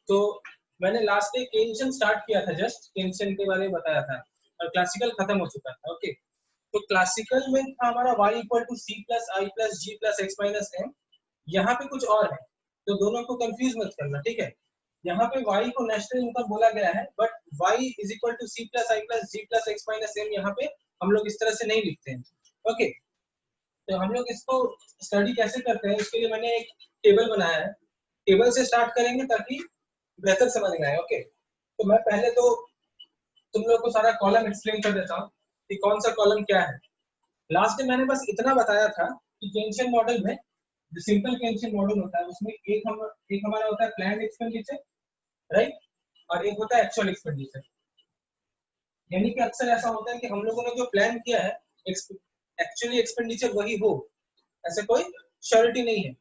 तो मैंने last day केंशन start किया था, जस्ट केंशन के बारे में बताया था और क्लासिकल खत्म हो चुका था। ओके, तो क्लासिकल में था हमारा y equal to C plus I plus G plus X minus M. यहाँ पे कुछ और है, तो दोनों को कंफ्यूज मत करना, ठीक है। यहाँ पे y को नेशनल इनकम बोला गया है, but y is equal to C plus I plus G plus X minus M यहाँ पे हम लोग इस तरह से नहीं लिखते हैं। ओके, तो हम लोग इसको स्टडी कैसे करते हैं, इसके लिए मैंने एक टेबल बनाया है। टेबल से स्टार्ट करेंगे ताकि बेहतर समझ में आए। ओके, तो मैं पहले तो तुम लोग को सारा कॉलम एक्सप्लेन कर देता हूँ कि कौन सा कॉलम क्या है। लास्ट में मैंने बस इतना बताया था कि केंशन मॉडल में, जो सिंपल केंशन मॉडल होता है उसमें एक हमारा होता है प्लान्ड एक्सपेंडिचर, राइट, और एक होता है एक्चुअल एक्सपेंडिचर। यानी कि अक्सर ऐसा होता है कि हम लोगों ने जो प्लान किया है एक्चुअली एक्सपेंडिचर वही हो, ऐसा कोई श्योरिटी नहीं है।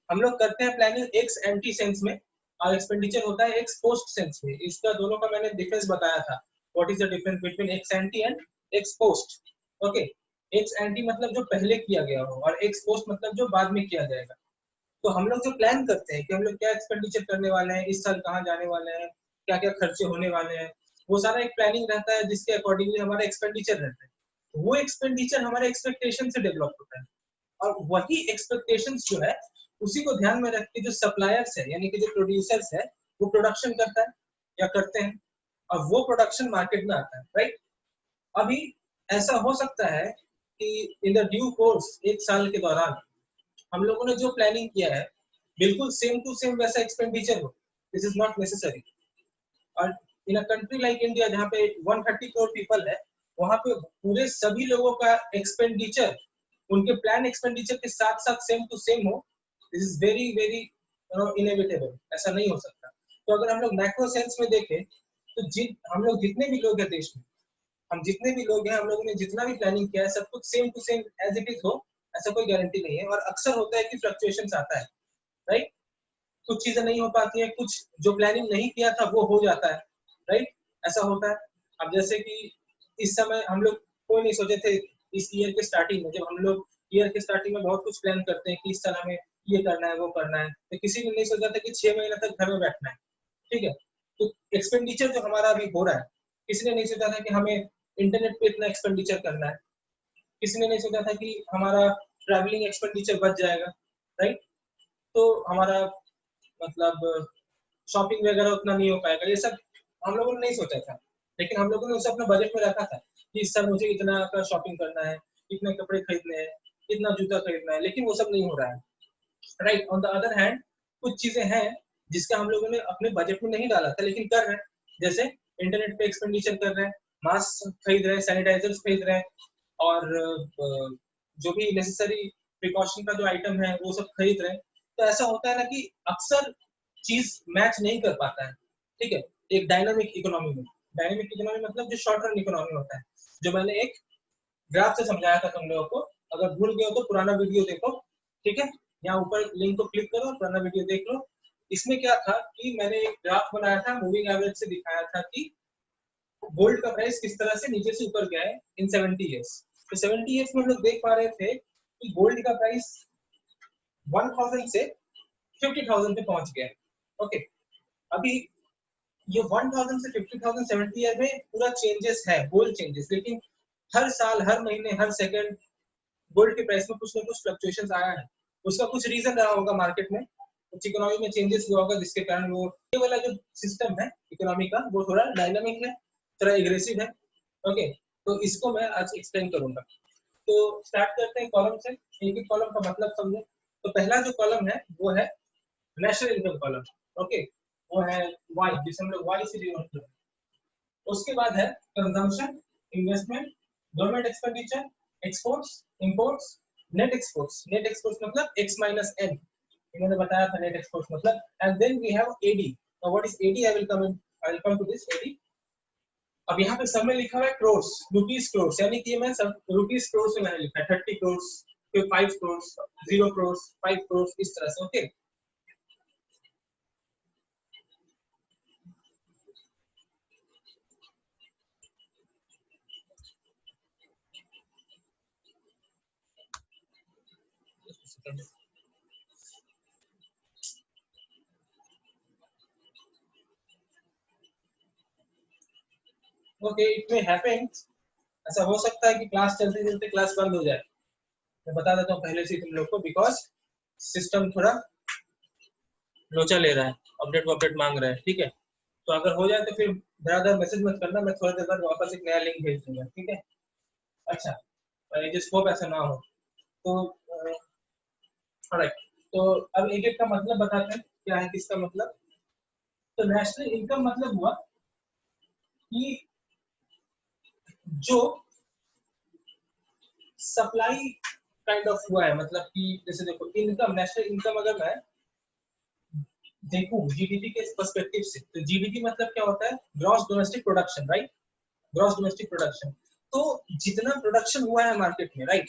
हम लोग करते हैं प्लानिंग एक्स एंटी सेंस में और एक्सपेंडिचर होता है एक्स पोस्ट सेंस में। इसका दोनों का मैंने डिफरेंस बताया था, what is the difference between x anti and x post. Okay, x anti मतलब जो पहले किया गया हो और एक्स पोस्ट मतलब जो बाद में किया जाएगा। तो हम लोग जो प्लान करते हैं कि हम लोग क्या एक्सपेंडिचर करने वाले हैं, इस साल कहाँ जाने वाले हैं, क्या क्या खर्चे होने वाले हैं, वो सारा एक प्लानिंग रहता है जिसके अकॉर्डिंगली हमारा एक्सपेंडिचर रहता है। वो एक्सपेंडिचर हमारे एक्सपेक्टेशन से डेवलप होता है और वही एक्सपेक्टेशंस जो है उसी को ध्यान में रख के जो सप्लायर्स है यानी कि जो प्रोड्यूसर्स है वो प्रोडक्शन करता है या करते हैं और वो प्रोडक्शन मार्केट में आता है, राइट। अभी ऐसा हो सकता है कि इन द ड्यू कोर्स एक साल के दौरान हम लोगों ने जो प्लानिंग किया है बिल्कुल सेम टू सेम वैसा एक्सपेंडिचर हो, दिस इज नॉट नेसेसरी। और इन अ कंट्री लाइक इंडिया जहाँ पे 130 करोड़ पीपल है, वहाँ पे पूरे सभी लोगों का एक्सपेंडिचर उनके प्लान एक्सपेंडिचर के साथ साथ सेम टू सेम हो, this is very very inevitable, ऐसा नहीं हो सकता। तो अगर हम लोग मैक्रो सेंस में देखें तो हम लोग जितने भी लोग हैं देश में, हम जितने भी लोग हैं, हम लोगों ने जितना भी प्लानिंग किया है सब कुछ same to same as it is हो, ऐसा कोई गारंटी नहीं है। और अक्सर होता है कि फ्लक्चुएशंस आता है, राइट। कुछ चीजें नहीं हो पाती है, कुछ जो प्लानिंग नहीं किया था वो हो जाता है, राइट, ऐसा होता है। अब जैसे कि इस समय हम लोग कोई नहीं सोचे थे इस ईयर के स्टार्टिंग में, जब हम लोग ईयर के स्टार्टिंग में बहुत कुछ प्लान करते हैं कि इस साल हमें ये करना है वो करना है, तो किसी ने नहीं सोचा था कि 6 महीने तक घर में बैठना है, ठीक है। तो एक्सपेंडिचर जो हमारा अभी हो रहा है, किसी ने नहीं सोचा था कि हमें इंटरनेट पे इतना एक्सपेंडिचर करना है, किसी ने नहीं सोचा था कि हमारा ट्रैवलिंग एक्सपेंडिचर बढ़ जाएगा, राइट। तो हमारा मतलब शॉपिंग वगैरह उतना नहीं हो पाएगा, ये सब हम लोगों ने नहीं सोचा था। लेकिन हम लोगों ने उसे अपने बजट में रखा था कि इस साल मुझे इतना का शॉपिंग करना है, इतने कपड़े खरीदने हैं, इतना जूता खरीदना है, लेकिन वो सब नहीं हो रहा है, right. On the other hand कुछ चीजें हैं जिसका हम लोगों ने अपने बजट में नहीं डाला था लेकिन कर रहे हैं, जैसे इंटरनेट पे एक्सपेंडिचर कर रहे हैं, मास्क खरीद रहे हैं, सैनिटाइजर्स खरीद रहे हैं और जो भी नेसेसरी प्रिकॉशन का जो आइटम है वो सब खरीद रहे हैं। तो ऐसा होता है ना कि अक्सर चीज मैच नहीं कर पाता है, ठीक है। एक डायनामिक इकोनॉमी में, डायनामिक इकोनॉमी मतलब जो शॉर्ट रन इकोनॉमी होता है, जो मैंने एक ग्राफ से समझाया था तुम लोगों को, अगर भूल गए हो तो पुराना वीडियो देखो, ठीक है। यहाँ ऊपर लिंक को क्लिक करो, पुराना वीडियो देख लो। इसमें क्या था कि मैंने एक ग्राफ बनाया था, मूविंग एवरेज से दिखाया था कि गोल्ड का प्राइस किस तरह से नीचे से ऊपर गया है इन 70 इयर्स। तो 70 इयर्स में हम लोग देख पा रहे थे कि गोल्ड का प्राइस 1000 से 50,000 पे पहुंच गया, ओके। अभी ये 1000 से 50,000 70 ईयर में पूरा चेंजेस है, गोल्ड चेंजेस, लेकिन हर साल हर महीने हर सेकंड गोल्ड के प्राइस में कुछ ना कुछ फ्लक्चुएशंस आया है। उसका कुछ रीजन रहा होगा मार्केट में, कुछ इकोनॉमी में चेंजेस हुआ होगा जिसके कारण वो ये वाला जो सिस्टम है इकोनॉमी का वो थोड़ा डायनामिक है, थोड़ा एग्रेसिव है, ओके। तो इसको मैं आज एक्सप्लेन करूंगा। तो स्टार्ट करते हैं कॉलम से, एक एक कॉलम का मतलब समझो। तो पहला जो कॉलम है वो है नेशनल इनकम कॉलम, ओके, वो है वाई, जिसे हम लोग वाई से डिनोट करते हैं। उसके बाद है consumption, investment, government expenditure, exports, imports, net exports. Net exports मतलब x माइनस n, मैंने बताया था नेट एक्सपोर्ट्स मतलब। And then we have AD. Now what is AD, I will come to this AD. अब यहाँ पे सब में लिखा हुआ है क्रोर्स, रुपीस क्रोर्स, यानी कि मैं सब रुपीस क्रोर्स में मैंने लिखा है 30 क्रोर्स, फिर 5 क्रोर्स, 0 क्रोर्स, 5 क्रोर्स, इस तरह से, okay. Okay, it may happen, ऐसा हो सकता है कि क्लास चलते चलते क्लास बंद हो जाए। मैं बता देता हूँ पहले से तुम लोग को, बिकॉज सिस्टम थोड़ा लोचा ले रहा है, अपडेट मांग रहा है, ठीक है। तो अगर हो जाए तो फिर बराबर मैसेज मत करना, मैं थोड़ी देर बाद वापस एक नया लिंक भेज दूंगा, ठीक है। अच्छा, जिसको ऐसा ना हो तो राइट। तो अब एक एक का मतलब बताते हैं क्या है किसका मतलब। तो नेशनल इनकम मतलब हुआ कि जो सप्लाई काइंड ऑफ हुआ है, मतलब कि जैसे देखो इनकम, नेशनल इनकम अगर मैं देखूं जीडीपी के पर्सपेक्टिव से, तो जीडीपी मतलब क्या होता है, gross domestic production, right. Gross domestic production, तो जितना प्रोडक्शन हुआ है मार्केट में, राइट,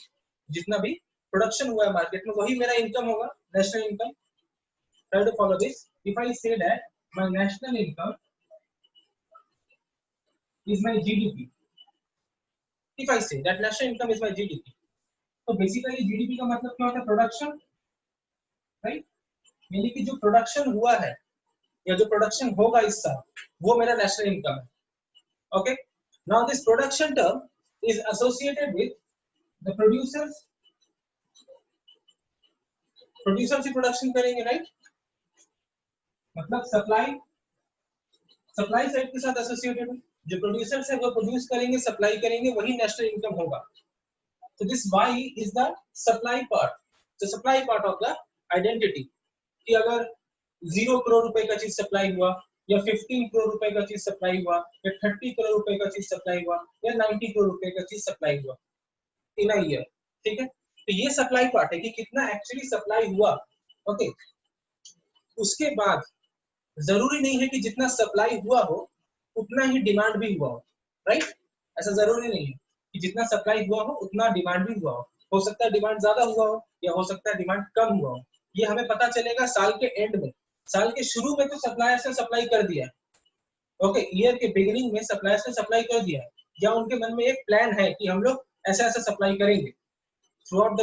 जितना भी प्रोडक्शन हुआ है मार्केट में वही मेरा इनकम होगा, national income. Try to follow this. If I say that my national income is my GDP, if I say that national income is my GDP, तो बेसिकली जीडीपी का मतलब क्या होता है, प्रोडक्शन, राइट। यानी कि जो प्रोडक्शन हुआ है या जो प्रोडक्शन होगा इस साल, वो मेरा नेशनल इनकम है। Okay, now this production term is associated with the producers. Producers he production करेंगे, राइट, मतलब सप्लाई साइड के साथ एसोसिएटेड है। जो प्रोड्यूसर्स है वो प्रोड्यूस करेंगे, सप्लाई करेंगे, वही नेशनल इनकम होगा। So this Y is the supply part, the supply part of the identity। कि अगर 0 करोड़ रुपए का चीज सप्लाई हुआ, या 15 करोड़ रुपए का चीज सप्लाई हुआ, या 30 करोड़ रुपए का चीज सप्लाई हुआ, या 90 करोड़ रुपए का चीज सप्लाई हुआ इन अ ईयर, ठीक है। तो ये सप्लाई पार्ट है कि कितना एक्चुअली सप्लाई हुआ। ओके, उसके बाद जरूरी नहीं है कि जितना सप्लाई हुआ हो उतना ही डिमांड भी हुआ हो, राइट। ऐसा जरूरी नहीं है कि जितना सप्लाई हुआ हो उतना डिमांड भी हुआ हो सकता है डिमांड ज्यादा हुआ हो या हो सकता है डिमांड कम हुआ हो। ये हमें पता चलेगा साल के एंड में। साल के शुरू में तो सप्लायर से सप्लाई कर दिया, ओके, ईयर के बिगिनिंग में सप्लायर से सप्लाई कर दिया, या उनके मन में एक प्लान है कि हम लोग ऐसा ऐसा सप्लाई करेंगे थ्रू आउट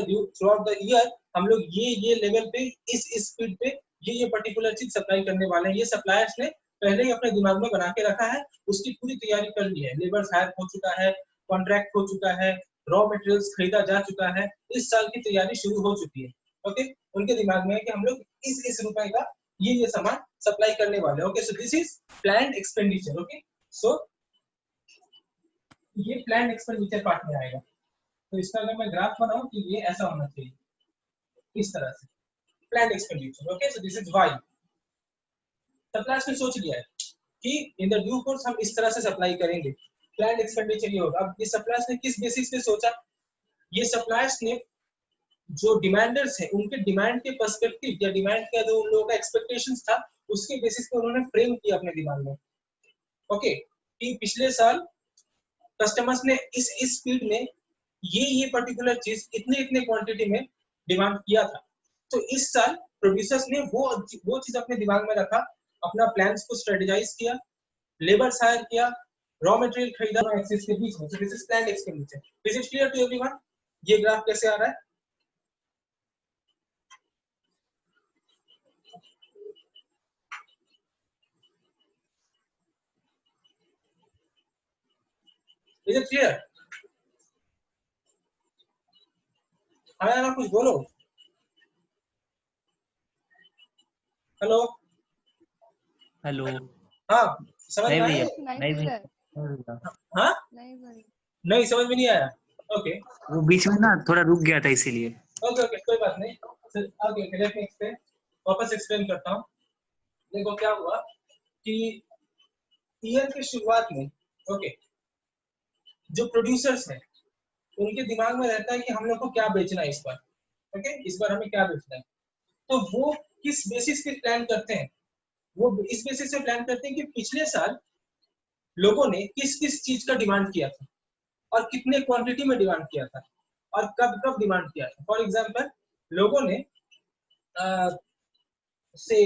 द ईयर, हम लोग ये लेवल पे इस स्पीड पे ये पर्टिकुलर चीज सप्लाई करने वाले हैं। ये सप्लायर्स ने पहले ही अपने दिमाग में बना के रखा है, उसकी पूरी तैयारी कर ली है, लेबर हायर हो चुका है, कॉन्ट्रैक्ट हो चुका है, रॉ मटेरियल्स खरीदा जा चुका है, इस साल की तैयारी शुरू हो चुकी है। ओके, उनके दिमाग में है कि हम लोग इस रुपए का ये सामान सप्लाई करने वाले हैं। Okay, so this is planned expenditure. Okay, so ये प्लान्ड एक्सपेंडिचर पार्ट में आएगा। तो इसका अगर मैं ग्राफ बनाऊं तो ये ऐसा होना चाहिए, इस तरह से, planned expenditure. Okay, so this is Y. Suppliers ने सोच लिया है कि इन द ड्यू कोर्स हम इस तरह से सप्लाई करेंगे, प्लान्ड एक्सपेंडिचर ये होगा। अब ये सप्लायर्स ने किस बेसिस पे सोचा, ये सप्लायर्स ने जो डिमांडर्स हैं उनके डिमांड के पर्सपेक्टिव या डिमांड का जो उन लोगों का एक्सपेक्टेशंस था उसके बेसिस पे उन्होंने फ्रेम किया अपने दिमाग में। ओके, कि पिछले साल कस्टमर्स ने इस स्पीड में ये पर्टिकुलर चीज इतने इतने क्वांटिटी में डिमांड किया था, तो इस साल प्रोड्यूसर्स ने वो चीज अपने दिमाग में रखा, अपना प्लान्स को स्ट्रेटेजाइज किया, लेबर हायर किया, रॉ मटेरियल खरीदा एक्सेस के बीच में। So this is planned expenditure. This is clear to everyone? ये ग्राफ कैसे आ रहा है? Is it clear? हाँ, कुछ बोलो। Hello, hello. हाँ, समझ नहीं में भैया, आया? नहीं भैया, हाँ, नहीं समझ में नहीं आया। ओके वो बीच में ना थोड़ा रुक गया था इसीलिए। ओके ओके, कोई बात नहीं। ओके, लेट मी एक्सप्लेन, वापस एक्सप्लेन करता हूँ। देखो क्या हुआ कि ईयर के शुरुआत में, ओके, जो प्रोड्यूसर्स हैं उनके दिमाग में रहता है कि हम लोग को क्या बेचना है इस बार। ओके, इस बार हमें क्या बेचना है, तो वो किस बेसिस पे प्लान करते हैं, वो इस बेसिस से प्लान करते हैं कि पिछले साल लोगों ने किस किस चीज का डिमांड किया था और कितने क्वांटिटी में डिमांड किया था और कब कब डिमांड किया था। फॉर एग्जांपल, लोगों ने से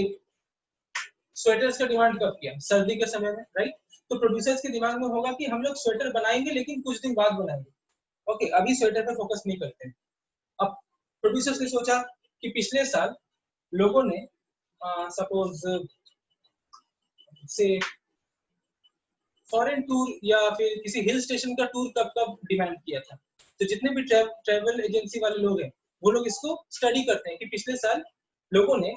स्वेटर्स का डिमांड कब किया, सर्दी के समय में, राइट। तो प्रोड्यूसर्स के दिमाग में होगा कि हम लोग स्वेटर बनाएंगे लेकिन कुछ दिन बाद बनाएंगे। ओके, अभी स्वेटर पे फोकस नहीं करते हैं। अब प्रोड्यूसर्स ने सोचा कि पिछले साल लोगों ने सपोज से फॉरेन टूर या फिर किसी हिल स्टेशन का टूर कब कब डिमांड किया था। तो जितने भी ट्रैवल एजेंसी वाले लोग हैं वो लोग इसको स्टडी करते हैं कि पिछले साल लोगों ने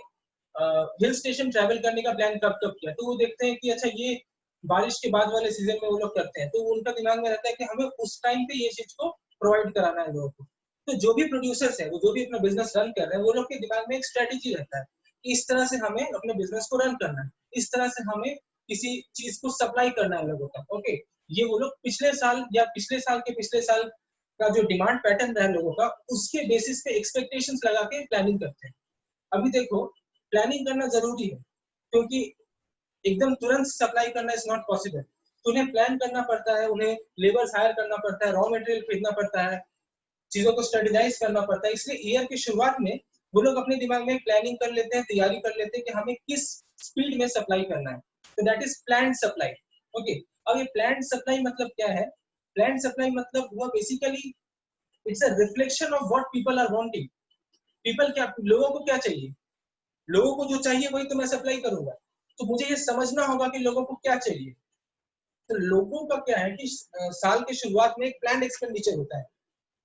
हिल स्टेशन ट्रैवल करने का प्लान कब कब किया, तो वो देखते हैं कि अच्छा ये बारिश के बाद वाले सीजन में वो लोग करते हैं, तो उनका दिमाग में रहता है कि हमें उस टाइम पे ये चीज को प्रोवाइड कराना है लोगों को। तो जो भी प्रोड्यूसर्स है, वो जो भी अपना बिजनेस रन कर रहे हैं, वो लोग के दिमाग में एक स्ट्रेटेजी रहता है कि इस तरह से हमें अपने बिजनेस को रन करना है, इस तरह से हमें किसी चीज को सप्लाई करना है लोगों तक। ओके, ये वो लोग पिछले साल या पिछले साल के पिछले साल का जो डिमांड पैटर्न रहा लोगों का, उसके बेसिस पे एक्सपेक्टेशंस लगा के प्लानिंग करते हैं। अभी देखो, प्लानिंग करना जरूरी है क्योंकि एकदम तुरंत सप्लाई करना इज नॉट पॉसिबल। तो उन्हें प्लान करना पड़ता है, उन्हें लेबर्स हायर करना पड़ता है, रॉ मटेरियल खरीदना पड़ता है, चीजों को स्टैंडर्डाइज करना पड़ता है। इसलिए ईयर की शुरुआत में वो लोग अपने दिमाग में प्लानिंग कर लेते हैं, तैयारी कर लेते हैं कि हमें किस स्पीड में सप्लाई करना है। तो that is planned supply. Okay, अब ये प्लान्ड सप्लाई मतलब क्या है? प्लान्ड सप्लाई मतलब हुआ basically it's a reflection of what people are wanting. People क्या, लोगों को क्या चाहिए, लोगों को जो चाहिए वही तो मैं सप्लाई करूंगा। तो मुझे ये समझना होगा कि लोगों को क्या चाहिए। तो लोगों का क्या है कि साल के शुरुआत में एक प्लान एक्सपेंडिचर होता है,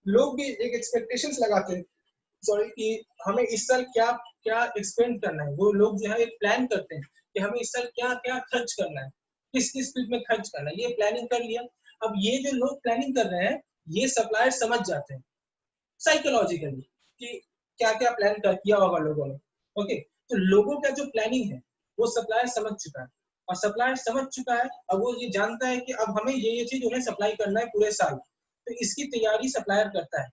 लोग भी एक एक्सपेक्टेशंस लगाते हैं, सॉरी, कि हमें इस साल क्या क्या एक्सपेंड करना है। वो लोग जो है एक प्लान करते हैं कि हमें इस साल क्या क्या खर्च करना है, किस किस स्पीड में खर्च करना है, ये प्लानिंग कर लिया। अब ये जो लोग प्लानिंग कर रहे हैं, ये सप्लायर समझ जाते हैं साइकोलॉजिकली कि क्या क्या प्लान कर किया होगा लोगों ने। ओके, तो लोगों का जो प्लानिंग है वो सप्लायर समझ चुका है, और सप्लायर समझ चुका है, अब वो ये जानता है कि अब हमें ये चीज उन्हें सप्लाई करना है पूरे साल, तो इसकी तैयारी सप्लायर करता है।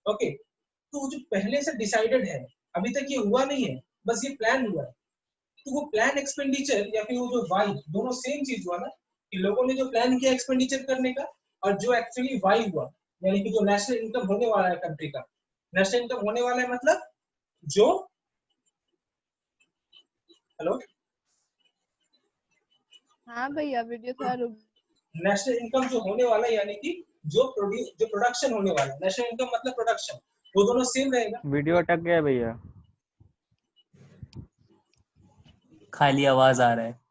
ओके, तो जो पहले से डिसाइडेड है, अभी तक ये हुआ नहीं है, बस ये प्लान हुआ है। तो वो प्लान एक्सपेंडिचर या फिर वो जो वाई, दोनों सेम चीज हुआ ना, कि लोगों ने जो प्लान किया एक्सपेंडिचर करने का, और जो एक्चुअली वाई हुआ, यानी कि जो नेशनल इनकम होने वाला है कंट्री का, नेशनल इनकम होने वाला है मतलब जो, हेलो, हाँ भैया, वीडियो थोड़ा रुक। नेशनल इनकम जो होने वाला है, यानी कि जो प्रोडक्शन होने वाला है, नेशनल इनकम मतलब प्रोडक्शन, वो दोनों सेम रहेगा। वीडियो अटक गया भैया, खाली आवाज आ रहा है।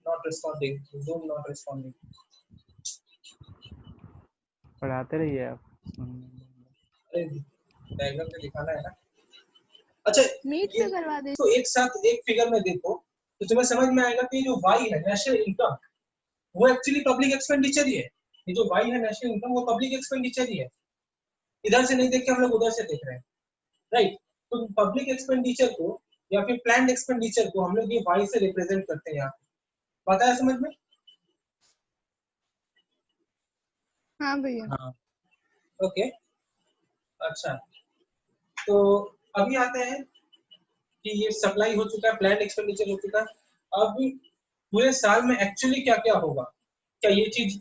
Not responding, zoom not responding. पढ़ाते रहिए आप। अरे डायग्राम पे दिखाना है ना। अच्छा, मीट ये पे करवा दे। तो एक साथ एक फिगर में देखो तो तुम्हें समझ में आएगा कि जो वाई है नेशनल इनकम, वो एक्चुअली पब्लिक एक्सपेंडिचर ही है। ये जो वाई है नेशनल इनकम, वो पब्लिक एक्सपेंडिचर ही है। इधर से नहीं देख के हम लोग उधर से देख रहे हैं, राइट। तो पब्लिक एक्सपेंडिचर को या फिर प्लान्ड एक्सपेंडिचर को हम लोग ये वाई से रिप्रेजेंट करते हैं यहाँ पे। पता है समझ में? हाँ भैया। हाँ, ओके, अच्छा, तो अभी आते हैं कि ये सप्लाई हो चुका है, प्लान्ड एक्सपेंडिचर हो चुका है। अब पूरे साल में एक्चुअली क्या क्या होगा, क्या ये चीज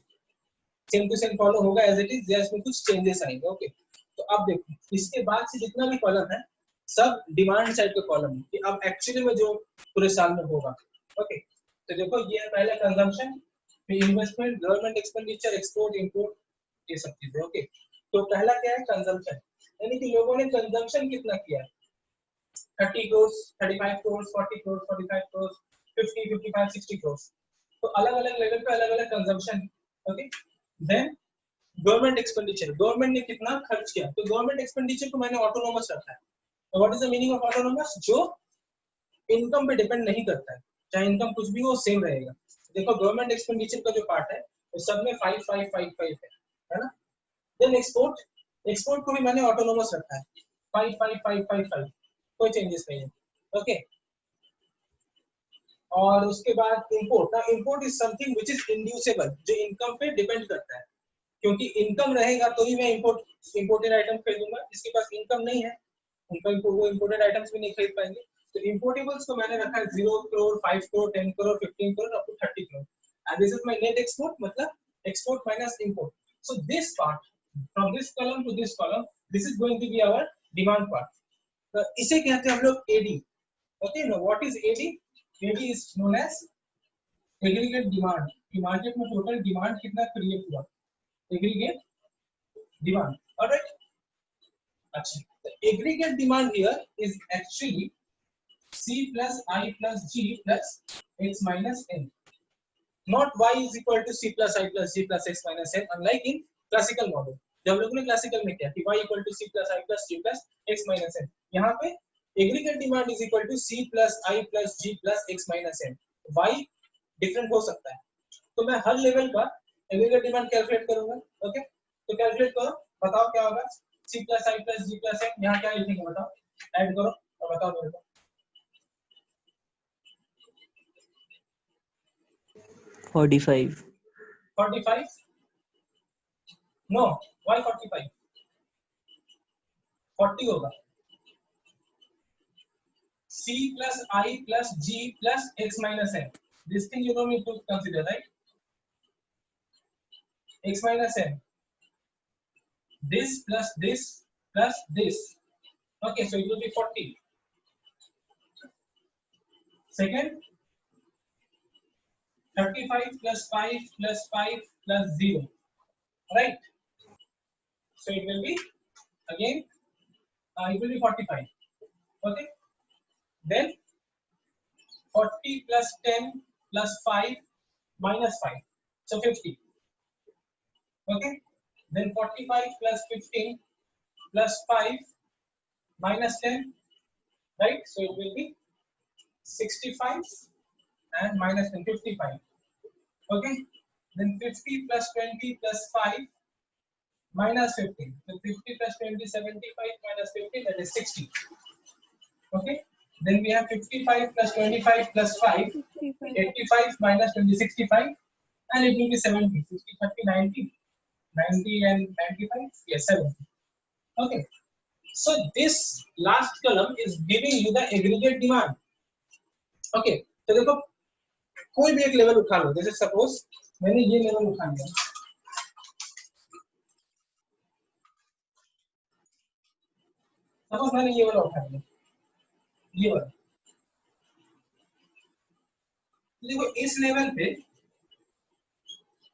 सेम टू सेम फॉलो होगा एज इट इज, या इसमें कुछ चेंजेस आएंगे? ओके, तो अब देखो, इसके बाद से जितना भी कॉलम है सब डिमांड साइड के कॉलम है कि अब एक्चुअली में जो पूरे साल में होगा। ओके, तो देखो, ये है पहले कंजम्पशन, फिर investment, government expenditure, export, import, ये सब चीजें। ओके, तो पहला क्या है? कंजम्पशन, यानी कि लोगों ने कंजम्पशन कितना किया है। 30 crores, 35 crores, 40 crores, 45 crores, 50, 55, 60 crores। तो अलग अलग लेवल पे अलग अलग consumption. Okay, then government expenditure, government ने कितना खर्च किया। तो गवर्नमेंट एक्सपेंडिचर को मैंने ऑटोनोमस रखा है। तो what is the meaning of autonomous? जो इनकम पे डिपेंड नहीं करता है, चाहे इनकम कुछ भी हो सेम रहेगा। देखो, गवर्नमेंट एक्सपेंडिचर का जो पार्ट है वो सब में 5 5 5 5 है ना। देन एक्सपोर्ट, एक्सपोर्ट को भी मैंने ऑटोनोमस रखा है, 5 5 5 5 5, कोई चेंजेस नहीं है। ओके, और उसके बाद इंपोर्ट, ना import is something which is inducible, जो इनकम पे डिपेंड करता है, क्योंकि इनकम रहेगा तो ही मैं इंपोर्टेड आइटम खरीदूंगा। जिसके पास इनकम नहीं है उनको वो इंपोर्टेड आइटम्स भी नहीं खरीद पाएंगे। तो इंपोर्टेबल्स को मैंने रखा है 0 crore, 5 crore, 10 crore, 15 crore, up to 30 crore, and this is my net export, मतलब export minus import. So this part from this column to this column, this is going to be our demand part. तो इसे कहते हैं हम लोग AD. Okay, no, what is AD? AD is known as aggregate demand, कि market में total demand कितना create हुआ, एग्रीगेट डिमांड। ऑलराइट, अच्छा, the aggregate demand here is actually C plus I plus G plus x minus n. Not y is equal to C plus I plus G plus x minus n, unlike in classical model. जब लोगों ने classical में किया कि y equal to C plus I plus G plus x minus n, यहाँ पे aggregate demand is equal to C plus I plus G plus x minus n. y different हो सकता है, तो मैं हर लेवल का एग्रीगेट डिमांड कैलकुलेट करूंगा. Okay, तो कैलकुलेट करो, बताओ क्या होगा. C plus I plus G plus n, यहाँ क्या लिखेंगे बताओ, ऐड करो और बताओ मेरे को. 45. 45? No, why 45? 40 होगा. C plus I plus G plus x minus n. This thing you don't need to consider, right? X minus n. This plus this plus this. Okay, so it will be 40. Second, 35 plus 5 plus 5 plus 0. Right? So it will be again, it will be 45. Okay? Then 40 plus 10 plus 5 minus 5. So 50. Okay? Then 45 plus 15 plus 5 minus 10. Right? So it will be 65 and minus 10, 55. Okay? Then 50 plus 20 plus 5 minus 15. So 50 plus 20, 75 minus 50, that is 60. Okay? Then we have 55 plus 25 plus 5, 85 minus 20, 65, and it will be 70. 60, 30, 90. 90 and 95, yes, 70. Okay. So this last column is giving you the aggregate demand. Okay. तो देखो कोई भी एक level उठा लो, जैसे suppose मैंने ये level उठा लिया, सपोज मैंने ये वाला उठा लिया, ये वाला. देखो इस लेवल पे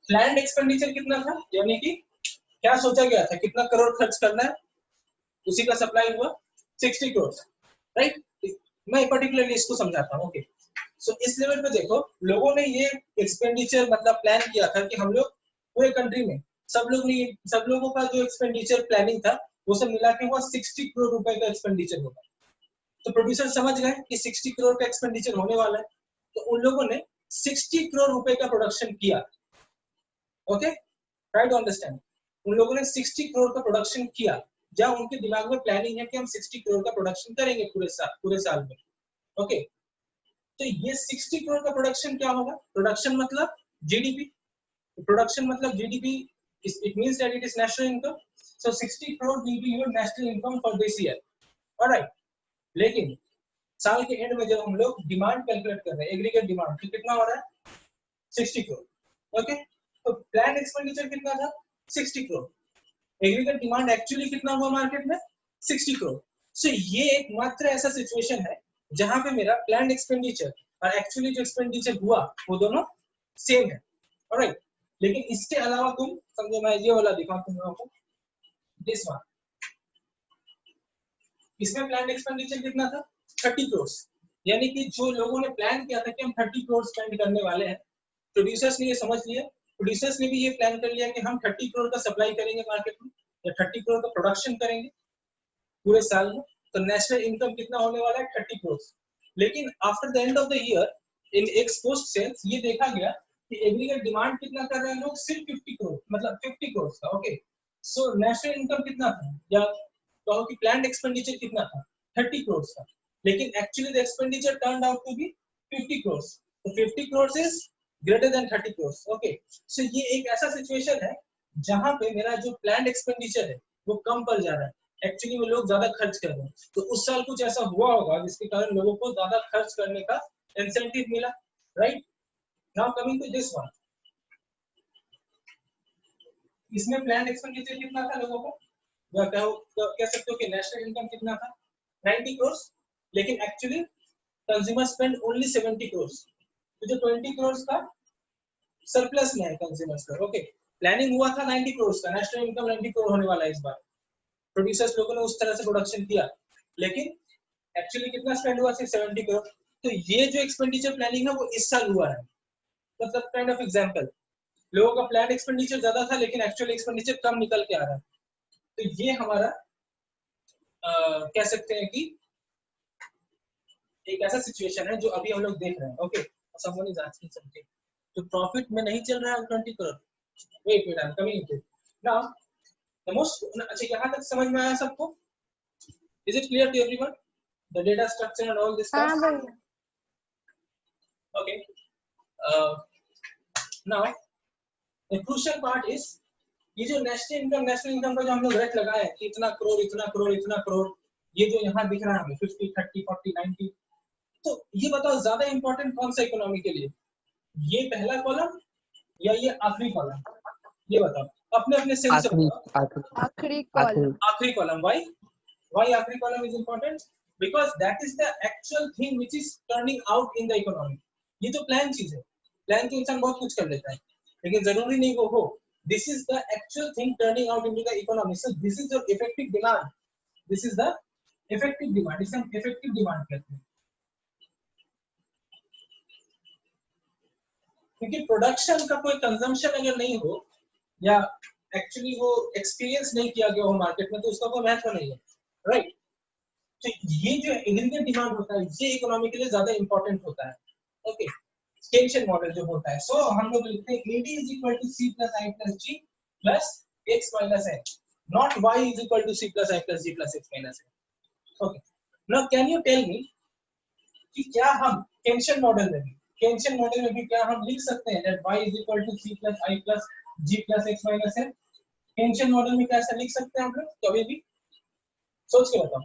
प्लान्ड एक्सपेंडिचर कितना था, यानी कि क्या सोचा गया था, कितना करोड़ खर्च करना है, उसी का सप्लाई हुआ 60 करोड़. राइट? मैं पर्टिकुलरली इसको समझाता हूँ. ओके, सो इस लेवल पे देखो लोगों ने ये एक्सपेंडिचर मतलब प्लान किया था कि हम लोग पूरे कंट्री में सब लोगों का जो एक्सपेंडिचर प्लानिंग था वो सब मिला के हुआ 60 करोड़ रुपए का एक्सपेंडिचर होगा. तो प्रोड्यूसर समझ गए कि 60 करोड़ का एक्सपेंडिचर होने वाला है, तो उन लोगों ने 60 करोड़ रुपए का प्रोडक्शन किया. Okay, try to understand. उन लोगों ने 60 करोड़ का प्रोडक्शन किया, जहां उनके दिमाग में प्लानिंग है कि हम 60 करोड़ का प्रोडक्शन करेंगे पूरे साल में. ओके, तो ये 60 करोड़ का प्रोडक्शन क्या होगा, प्रोडक्शन मतलब जीडीपी, प्रोडक्शन मतलब GDP, it means that it is national income. So 60 crore will be your national income for this year. Alright, लेकिन साल के एंड में जब हम लोग डिमांड कैलकुलेट कर रहे हैं, एग्रीगेट डिमांड, तो कितना हो रहा है 60 करोड़. ओके, तो प्लान एक्सपेंडिचर कितना था 60 करोड़, एग्रीगेट डिमांड एक्चुअली कितना हुआ मार्केट में 60 करोड़. सो ये एक मात्र ऐसा सिचुएशन है जहां पे मेरा प्लान एक्सपेंडिचर और एक्चुअली जो एक्सपेंडिचर हुआ वो दोनों सेम है. ऑलराइट, लेकिन इसके अलावा तुम समझो, मैं ये वाला दिखाऊं तुम लोगों को, दिस वन. इसमें प्लान एक्सपेंडिचर कितना था 30 करोड़, यानी कि जो लोगों ने प्लान किया था कि हम 30 करोड़ स्पेंड करने वाले हैं, प्रोड्यूसर्स ने ये समझ लिया, प्रोड्यूसर्स ने भी ये प्लान कर लिया कि हम 30 करोड़ का सप्लाई करेंगे मार्केट में, या 30 करोड़ का प्रोडक्शन करेंगे पूरे साल में. तो नेशनल इनकम कितना होने वाला है 30 करोड़. लेकिन after the end of the year in ex post sales ये देखा गया कि एग्रीगेट डिमांड कितना कर रहे हैं लोग, सिर्फ 50 करोड़, मतलब 50 करोड़ का. ओके, सो नेशनल इनकम कितना था, या कहो कि प्लान्ड एक्सपेंडिचर कितना था 30 करोड़ का, लेकिन actually the expenditure turned out to be 50 crore. तो 50 crore is greater than 30 crore. Okay, so ये एक ऐसा सिचुएशन है जहां पे मेरा जो प्लान्ड एक्सपेंडिचर है वो कम पड़ जा रहा है, एक्चुअली में लोग ज्यादा खर्च कर रहे हैं. तो उस साल कुछ ऐसा हुआ होगा जिसके कारण लोगों को ज्यादा खर्च करने का इंसेंटिव मिला. Right, now coming to this one, इसमें प्लान एक्सपेंडिचर कितना था लोगों को, या कह सकते हो कि नेशनल इनकम कितना था 90 करोड़, लेकिन actually consumer spend only 70 crore. तो जो 20 करोड़ का सरप्लस में है कंज्यूमर्स का. ओके, प्लानिंग हुआ था 90 करोड़ का, नेशनल इनकम 90 करोड़ होने वाला है इस बार. प्रोड्यूसर्स लोगों ने उस तरह से प्रोडक्शन किया, लेकिन एक्चुअली कितना स्पेंड हुआ, सिर्फ 70 करोड़। तो ये जो एक्सपेंडिचर प्लानिंग है वो इस साल हुआ है, मतलब काइंड ऑफ एग्जांपल, लोगों का प्लान एक्सपेंडिचर ज्यादा था लेकिन एक्चुअल एक्सपेंडिचर कम निकल के आ रहा है। तो ये हमारा कह सकते हैं कि एक ऐसा सिचुएशन है जो अभी हम लोग देख रहे हैं। ओके, समझ नहीं जांच की समझे, तो प्रॉफिट में नहीं चल रहा है 20 crore. Wait wait, I am coming now the most. अच्छा, यहाँ तक समझ में आया सबको? Is it clear to everyone the data structure and all this हाँ स्टफ? भैया। Okay, now the crucial part is ये जो नेशनल इनकम का जो हम लोग रेट लगाए कि इतना करोड़ इतना करोड़ इतना करोड़, ये जो यहाँ दिख रहा है हमें 50 30 40 90, तो ये बताओ ज्यादा इंपॉर्टेंट कौन सा इकोनॉमी के लिए, ये पहला कॉलम या ये आखिरी कॉलम? ये बताओ अपने अपने सेंस से आखिरी बताओ। आखिरी आखिरी कॉलम। आखिरी कॉलम। व्हाई आखिरी column is important? Because that is the actual thing which is turning out in the economy. ये तो प्लान चीज है, प्लान तो इंसान बहुत कुछ कर लेता है लेकिन जरूरी नहीं वो हो। This is the actual thing turning out into the economy. So this is your effective demand. This is the effective demand. इसे हम effective demand कहते हैं। क्योंकि प्रोडक्शन का कोई कंजम्पशन अगर नहीं हो या एक्चुअली वो एक्सपीरियंस नहीं किया गया हो मार्केट में, तो उसका कोई महत्व नहीं है, राइट? तो ये जो एग्रीगेट डिमांड होता है ये इकोनॉमी के लिए ज्यादा इंपॉर्टेंट होता है। ओके, केंशियन मॉडल जो होता है, सो हम लोग लिखते हैं AD is equal to C plus I plus G plus X minus N, not Y is equal to C plus I plus G plus X minus N. Okay, now can you tell me कि क्या हम केंशियन model में भी क्या हम लिख सकते हैं that Y is equal to C plus I plus G plus X minus N? Keynesian model में कैसे लिख सकते हैं हम लोग? कभी भी सोच के बताओ।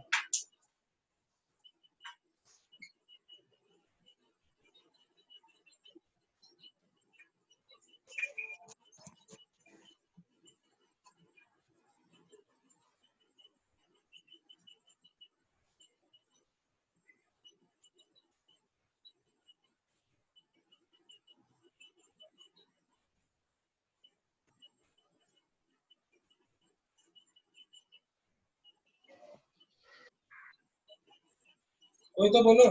कोई तो बोलो।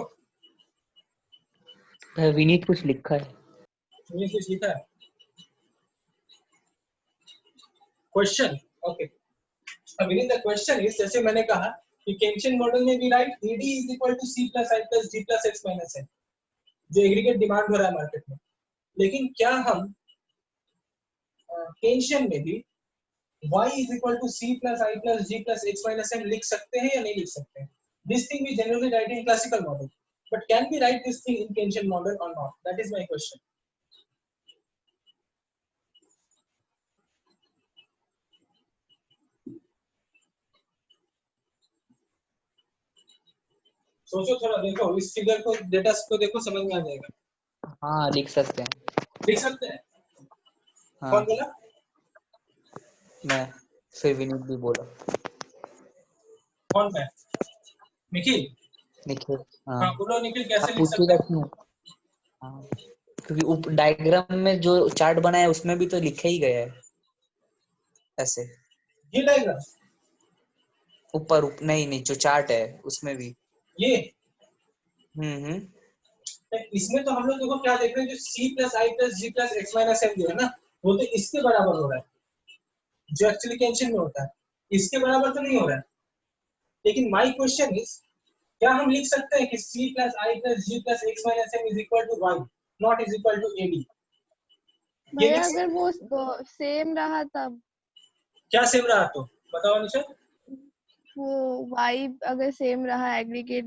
विनीत कुछ लिखा है। तुमने कुछ लिखा है? Question, okay. अब द क्वेश्चन इज, जैसे मैंने कहा कि केंशियन मॉडल में भी right AD is equal to C plus I plus G plus X minus N, जो एग्रीगेट डिमांड हो रहा है मार्केट में। लेकिन क्या हम केंशियन में भी Y is equal to C plus I plus G plus X minus N लिख सकते हैं या नहीं लिख सकते हैं? This thing we generally write in classical model, but can we write this thing in Keynesian model or not? That is my question. सोचो थोड़ा, देखो इस फिगर को, डेटा को देखो, समझ में आ जाएगा। हाँ लिख सकते हैं। लिख सकते हैं? हाँ कौन बोला? मैं, फिर विनीत भी बोला। कौन है? निखिल? निखिल। हाँ हाँ बोलो निखिल, कैसे लिख पूछिएगा सकते हैं? क्यों? हाँ क्योंकि डायग्राम में जो चार्ट बना है उसमें भी तो लिखा ही गया है ऐसे। ये डायग्राम ऊपर नहीं नहीं, जो चार्ट है उसमें भी ये हम्म। इसमें तो हम लोग देखो क्या देख रहे हैं, जो C plus I plus G plus X minus M जो है ना, वो तो इसके बराबर हो रहा है, जो एक्चुअली केंशियन में होता है। इसके बराबर तो नहीं हो रहा है। लेकिन माय क्वेश्चन इज, क्या हम लिख सकते हैं कि C plus I plus G plus X minus M is equal to Y, not is equal to AD? भैया अगर वो सेम रहा तब? क्या सेम रहा तो बताओ निशा। वो Y अगर सेम रहा एग्रीगेट